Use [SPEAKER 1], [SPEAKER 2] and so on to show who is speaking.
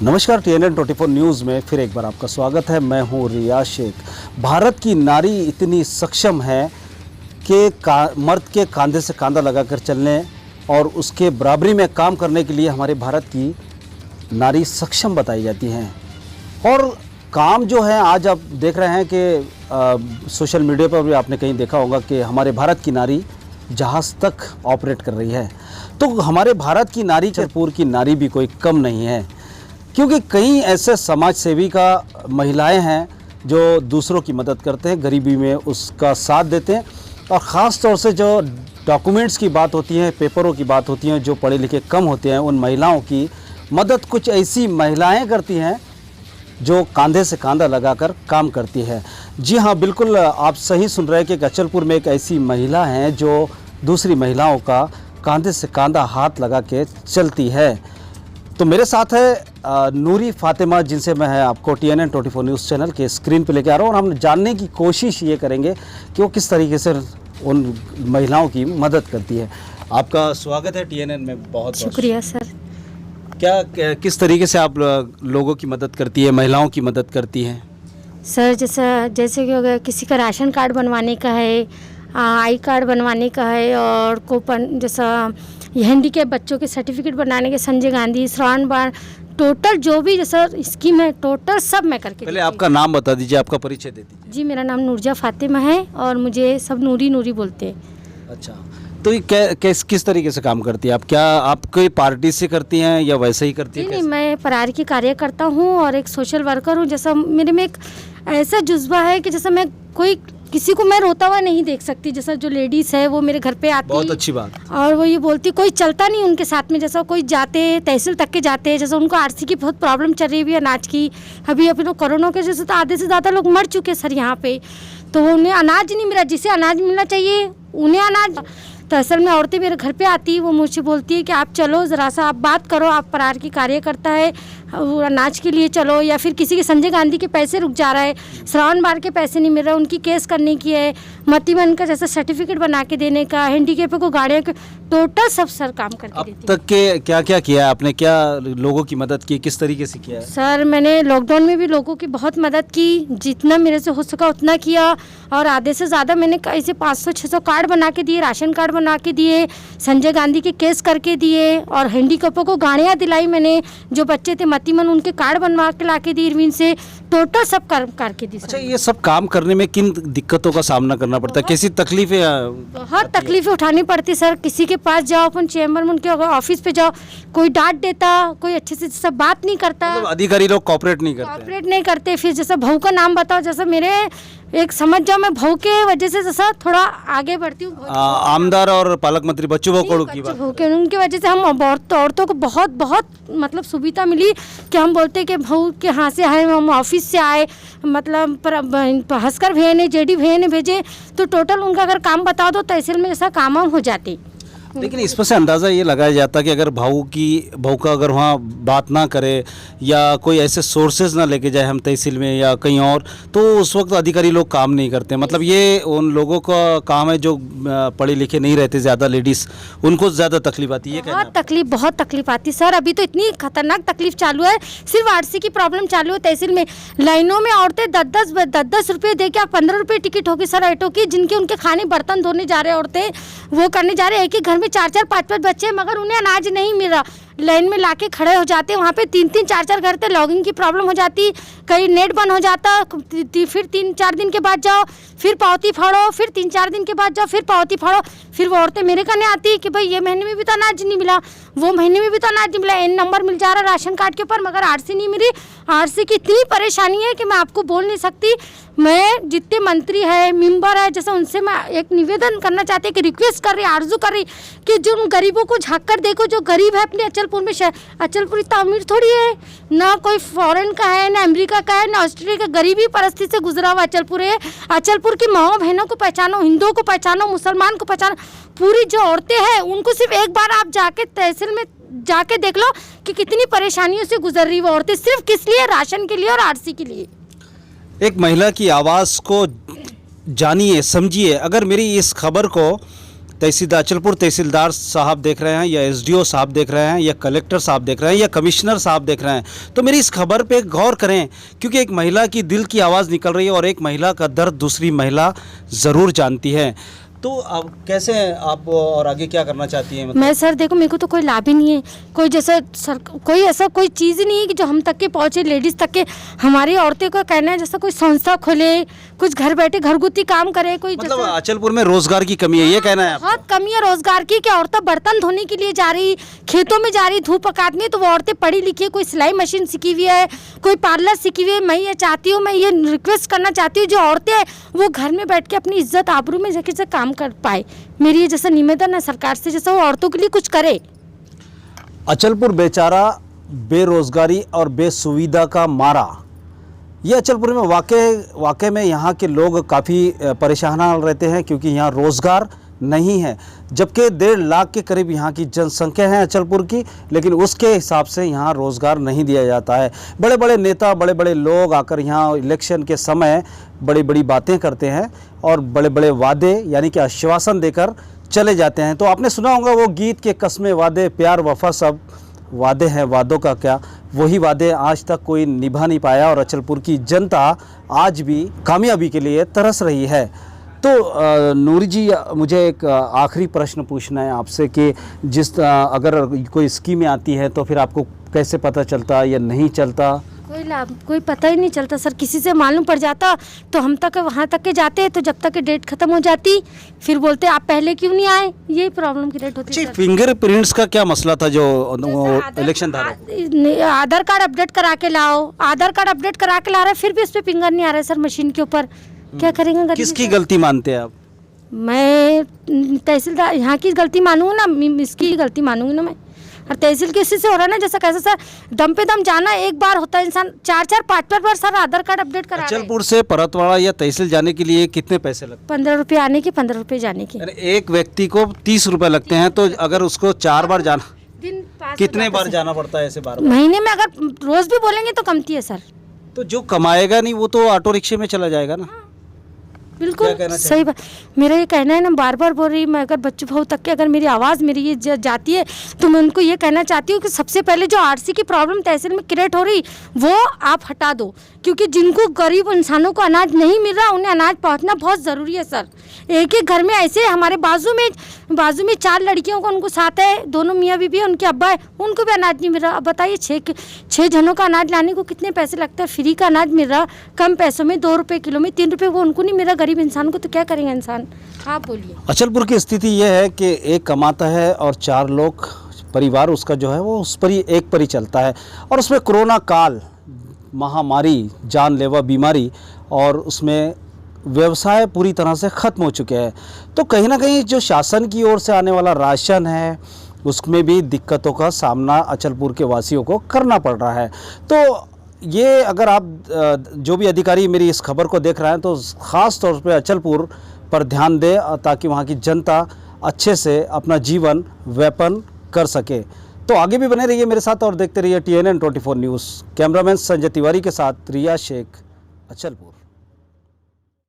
[SPEAKER 1] नमस्कार, TNN 24 news में फिर एक बार आपका स्वागत है। मैं हूं रियाज शेख। भारत की नारी इतनी सक्षम है कि मर्द के कंधे से कंधा लगाकर चलने और उसके बराबरी में काम करने के लिए हमारे भारत की नारी सक्षम बताई जाती हैं। और काम जो है, आज आप देख रहे हैं कि सोशल मीडिया पर भी आपने कहीं देखा होगा कि हमारे भारत की नारी जहाज़ तक ऑपरेट कर रही है। तो हमारे भारत की नारी, जयपुर की नारी भी कोई कम नहीं है, क्योंकि कई ऐसे समाज सेवी का महिलाएं हैं जो दूसरों की मदद करते हैं, गरीबी में उसका साथ देते हैं। और ख़ास तौर से जो डॉक्यूमेंट्स की बात होती है, पेपरों की बात होती है, जो पढ़े लिखे कम होते हैं, उन महिलाओं की मदद कुछ ऐसी महिलाएं करती हैं जो कंधे से कंधा लगाकर काम करती है। जी हाँ, बिल्कुल आप सही सुन रहे हैं कि अचलपुर में एक ऐसी महिला हैं जो दूसरी महिलाओं का कंधे से कंधा हाथ लगा के चलती है। तो मेरे साथ है नूरी फातिमा, जिनसे मैं आपको TNN 24 न्यूज़ चैनल के स्क्रीन पे लेके आ रहा हूँ। और हम जानने की कोशिश ये करेंगे कि वो किस तरीके से उन महिलाओं की मदद करती है। आपका स्वागत है TNN में। बहुत
[SPEAKER 2] शुक्रिया सर।
[SPEAKER 1] किस तरीके से आप लोगों की मदद करती है, महिलाओं की मदद करती हैं?
[SPEAKER 2] सर जैसे कि अगर किसी का राशन कार्ड बनवाने का है, आई कार्ड बनवाने का है, और कूपन जैसा हैंडीकैप बच्चों के सर्टिफिकेट बनाने के, संजय गांधी, श्रावण बाण, टोटल जो भी जैसा स्कीम है टोटल सब मैं करके।
[SPEAKER 1] पहले आपका नाम बता दीजिए, आपका परिचय दे दीजिए।
[SPEAKER 2] जी, मेरा नाम नूरजा फातिमा है और मुझे सब नूरी नूरी बोलते हैं।
[SPEAKER 1] अच्छा, तो ये किस तरीके से काम करती है आप? क्या आप कोई पार्टी से करती हैं या वैसे ही करती है?
[SPEAKER 2] नहीं, मैं परार की कार्यकर्ता हूँ और एक सोशल वर्कर हूँ। जैसा मेरे में एक ऐसा जुज्बा है कि जैसा मैं किसी को मैं रोता हुआ नहीं देख सकती। जैसा जो लेडीज़ है वो मेरे घर पे आती,
[SPEAKER 1] बहुत अच्छी बात, और
[SPEAKER 2] वो ये बोलती कोई चलता नहीं उनके साथ में। जैसा कोई जाते तहसील तक के जाते हैं, जैसा उनको आरसी की बहुत प्रॉब्लम चल रही है अनाज की। अभी लोग कोरोना के जैसे तो आधे से ज़्यादा लोग मर चुके सर यहाँ पे। तो उन्हें अनाज नहीं मिला, जिसे अनाज मिलना चाहिए उन्हें अनाज। तो असल में औरतें मेरे घर पे आती, वो मुझसे बोलती है कि आप चलो ज़रा सा, आप बात करो, आप परार की कार्यकर्ता है, अनाज के लिए चलो। या फिर किसी के संजय गांधी के पैसे रुक जा रहा है, श्रावण बार के पैसे नहीं मिल रहे, उनकी केस करने की है, मतिमन का जैसा सर्टिफिकेट बना के देने का, हैंडीकैप को गाड़ियों के, टोटल सब सर काम करके देती।
[SPEAKER 1] अब तक के क्या क्या किया आपने? क्या लोगों की मदद की, किस तरीके से किया है?
[SPEAKER 2] सर मैंने लॉकडाउन में भी लोगों की बहुत मदद की, जितना मेरे से हो सका उतना किया। और आधे से ज़्यादा मैंने ऐसे 500-600 कार्ड बना के दिए, राशन कार्ड बना के दिए, संजय गांधी के केस करके दिए, और हैंडीकैपों को गाड़ियाँ दिलाई मैंने। जो बच्चे थे मतिमन, उनके कार्ड बनवा के ला के दी इरविन से, टोटल सब करके दी।
[SPEAKER 1] अच्छा, ये सब काम करने में किन दिक्कतों का सामना करना पड़ता है? कैसी तकलीफें?
[SPEAKER 2] बहुत तकलीफें उठानी पड़ती सर। किसी के पास जाओ, अपन चैम्बर में उनके ऑफिस पे जाओ, कोई डांट देता, कोई अच्छे से सब बात नहीं करता,
[SPEAKER 1] मतलब अधिकारी लोग कोऑपरेट नहीं करते।
[SPEAKER 2] फिर जैसा भाऊ का नाम बताओ, जैसा मेरे एक समझ जाओ, मैं भाऊ के वजह से जैसा थोड़ा आगे बढ़ती हूँ।
[SPEAKER 1] आमदार और पालक मंत्री बच्चू भाऊ की बात,
[SPEAKER 2] उनकी वजह से हम औरतों को बहुत मतलब सुविधा मिली कि हम बोलते कि भाऊ के यहाँ से आए, हम ऑफिस से आए, मतलब हंसकर भैया ने, जेडी भैया ने भेजे, तो टोटल उनका अगर काम बता दो तहसील में जैसा काम हो जाती।
[SPEAKER 1] लेकिन इस पर से अंदाज़ा ये लगाया जाता कि अगर भाऊ का अगर वहाँ बात ना करे या कोई ऐसे सोर्सेज ना लेके जाए हम तहसील में या कहीं और, तो उस वक्त अधिकारी लोग काम नहीं करते। मतलब ये उन लोगों का काम है जो पढ़े लिखे नहीं रहते, ज़्यादा लेडीज़, उनको ज़्यादा तकलीफ आती है।
[SPEAKER 2] बहुत तकलीफ आती सर। अभी तो इतनी खतरनाक तकलीफ चालू है, सिर्फ आरसी की प्रॉब्लम चालू है तहसील में। लाइनों में औरतें 10-10 रुपये दे के, 15 रुपये टिकट होगी सर ऑटो की, जिनके उनके खाने बर्तन धोने जा रहे हैं औरतें, वो करने जा रहे हैं। एक ही घर में 4-4, 5-5 बच्चे, मगर उन्हें अनाज नहीं मिल रहा। लाइन में लाके खड़े हो जाते, वहाँ पे 3-3, 4-4 घर थे, लॉगिंग की प्रॉब्लम हो जाती, कहीं नेट बंद हो जाता, फिर 3-4 दिन के बाद जाओ, फिर पावती फाड़ो, फिर 3-4 दिन के बाद जाओ, फिर पावती फाड़ो। फिर वो औरतें मेरे कहने आती कि भाई ये महीने में भी तो अनाज नहीं मिला, वो महीने में भी तो अनाज नहीं मिला, एन नंबर मिल जा रहा राशन कार्ड के ऊपर, मगर आरसी नहीं मिली। आरसी की इतनी परेशानी है कि मैं आपको बोल नहीं सकती। मैं जितने मंत्री है, मेंबर है, जैसे उनसे मैं एक निवेदन करना चाहती है कि रिक्वेस्ट कर रही, आरजू कर रही कि जो उन गरीबों को झाँक कर देखो, जो गरीब है अपने अचलपुर में। अचलपुर इतना अमीर थोड़ी है, ना कोई फॉरेन का है, ना अमेरिका का है, ना ऑस्ट्रेलिया का, गरीबी परिस्थिति से गुजरा हुआ अचलपुर है। अचलपुर की माओ बहनों को पहचानो, हिंदुओं को पहचानो, मुसलमान को पहचानो, पूरी जो औरतें हैं उनको सिर्फ एक बार आप जाके तहसील में जाके देख लो कि कितनी परेशानियों से गुजर रही वो औरतें, सिर्फ किस लिए? राशन के लिए और आरसी के लिए।
[SPEAKER 1] एक महिला की आवाज़ को जानिए, समझिए। अगर मेरी इस खबर को अचलपुर तहसीलदार साहब देख रहे हैं, या एसडीओ साहब देख रहे हैं, या कलेक्टर साहब देख रहे हैं, या कमिश्नर साहब देख रहे हैं, तो मेरी इस खबर पे गौर करें, क्योंकि एक महिला की दिल की आवाज़ निकल रही है और एक महिला का दर्द दूसरी महिला ज़रूर जानती है। तो अब कैसे आप और आगे क्या करना चाहती हैं?
[SPEAKER 2] मैं सर देखो, मेरे को तो कोई लाभ ही नहीं है, कोई जैसे सर कोई ऐसा कोई चीज़ ही नहीं है कि जो हम तक के पहुँचे, लेडीज़ तक के। हमारी औरतें का कहना है जैसा कोई संस्था खोले, कुछ घर बैठे घरगुती काम करे, कोई
[SPEAKER 1] मतलब अचलपुर में रोजगार की कमी है, ये कहना है आपका?
[SPEAKER 2] बहुत कमी है रोजगार की। क्या औरतें बर्तन धोने के लिए जा रही, खेतों में जा रही, धूप पकात में, तो वो औरतें पढ़ी लिखी है, कोई सिलाई मशीन सीखी हुई है, कोई पार्लर सीखी हुई है। मैं ये चाहती हूँ, मैं ये रिक्वेस्ट करना चाहती हूँ, जो औरतें हैं वो घर में बैठ के अपनी इज्जत आबरू में जाके से काम कर पाए। मेरी ये जैसा निवेदन है सरकार से, जैसा वो औरतों के लिए कुछ करे।
[SPEAKER 1] अचलपुर बेचारा बेरोजगारी और बेसुविधा का मारा। ये अचलपुर में वाकई में यहाँ के लोग काफ़ी परेशान रहते हैं, क्योंकि यहाँ रोज़गार नहीं है। जबकि 1.5 लाख के करीब यहाँ की जनसंख्या है अचलपुर की, लेकिन उसके हिसाब से यहाँ रोज़गार नहीं दिया जाता है। बड़े बड़े नेता, बड़े बड़े लोग आकर यहाँ इलेक्शन के समय बड़ी बड़ी बातें करते हैं और बड़े बड़े वादे यानी कि आश्वासन देकर चले जाते हैं। तो आपने सुना होगा वो गीत के कस्में वादे प्यार वफा सब वादे हैं, वादों का क्या। वही वादे आज तक कोई निभा नहीं पाया और अचलपुर की जनता आज भी कामयाबी के लिए तरस रही है। तो नूरी जी, मुझे एक आखिरी प्रश्न पूछना है आपसे कि अगर कोई स्कीमें आती है तो फिर आपको कैसे पता चलता या नहीं चलता?
[SPEAKER 2] कोई लाभ, कोई पता ही नहीं चलता सर। किसी से मालूम पड़ जाता तो हम तक वहाँ तक के जाते, तो जब तक डेट खत्म हो जाती फिर बोलते आप पहले क्यों नहीं आए। यही प्रॉब्लम क्रिएट होती है।
[SPEAKER 1] फिंगरप्रिंट्स का क्या मसला था जो इलेक्शन था?
[SPEAKER 2] आधार कार्ड अपडेट करा के लाओ, आधार कार्ड अपडेट करा के ला रहे, फिर भी उस पर फिंगर नहीं आ रहा है सर मशीन के ऊपर। क्या करेंगे?
[SPEAKER 1] किसकी गलती मानते हैं आप? मैं
[SPEAKER 2] तहसीलदार यहाँ की गलती मानूंगी ना, इसकी गलती मानूंगी ना मैं। और तहसील किसी से हो रहा है ना, जैसा कैसे सर दम पे दम जाना एक बार होता है, इंसान 4-4 5-5 बार सर आधार कार्ड अपडेट करा।
[SPEAKER 1] अचलपुर से परतवाड़ा या तहसील जाने के लिए कितने पैसे लगते हैं?
[SPEAKER 2] 15 रुपये आने के, 15 रुपये जाने के।
[SPEAKER 1] एक व्यक्ति को 30 रुपये लगते हैं, तो अगर उसको 4 बार जाना, कितने बार जाना पड़ता है ऐसे? बार
[SPEAKER 2] महीने में अगर रोज भी बोलेंगे तो कमती है सर।
[SPEAKER 1] तो जो कमाएगा नहीं वो तो ऑटो रिक्शे में चला जाएगा ना।
[SPEAKER 2] बिल्कुल सही बात। मेरा ये कहना है ना, बार बार बोल रही, मैं अगर बच्चों भाव तक के अगर मेरी आवाज़ मेरी ये जाती है तो मैं उनको ये कहना चाहती हूँ कि सबसे पहले जो आरसी की प्रॉब्लम तहसील में क्रिएट हो रही वो आप हटा दो, क्योंकि जिनको गरीब इंसानों को अनाज नहीं मिल रहा उन्हें अनाज पहुँचना बहुत ज़रूरी है सर। एक एक घर में ऐसे हमारे बाजू में 4 लड़कियों को उनको साथ है, दोनों मियाँ बीबी है, उनके अब्बा है, उनको भी अनाज नहीं मिल रहा। अब बताइए 6 जनों का अनाज लाने को कितने पैसे लगते हैं? फ्री का अनाज मिल रहा कम पैसों में, 2 रुपये किलो में, 3 रुपये, वो उनको नहीं मिल रहा गरीब इंसान को। तो क्या करेंगे इंसान? आप बोलिए।
[SPEAKER 1] अचलपुर की स्थिति यह है कि एक कमाता है और 4 लोग परिवार उसका जो है वो उस पर ही एक पर ही चलता है, और उसमें कोरोना काल, महामारी, जानलेवा बीमारी, और उसमें व्यवसाय पूरी तरह से ख़त्म हो चुके हैं। तो कहीं ना कहीं जो शासन की ओर से आने वाला राशन है उसमें भी दिक्कतों का सामना अचलपुर के वासियों को करना पड़ रहा है। तो ये अगर आप जो भी अधिकारी मेरी इस खबर को देख रहे हैं तो ख़ास तौर पे अचलपुर पर ध्यान दें, ताकि वहाँ की जनता अच्छे से अपना जीवन व्यापन कर सके। तो आगे भी बने रहिए मेरे साथ और देखते रहिए TNN 24 news. Cameraman Sanjay Tiwari के साथ रिया शेख, अचलपुर।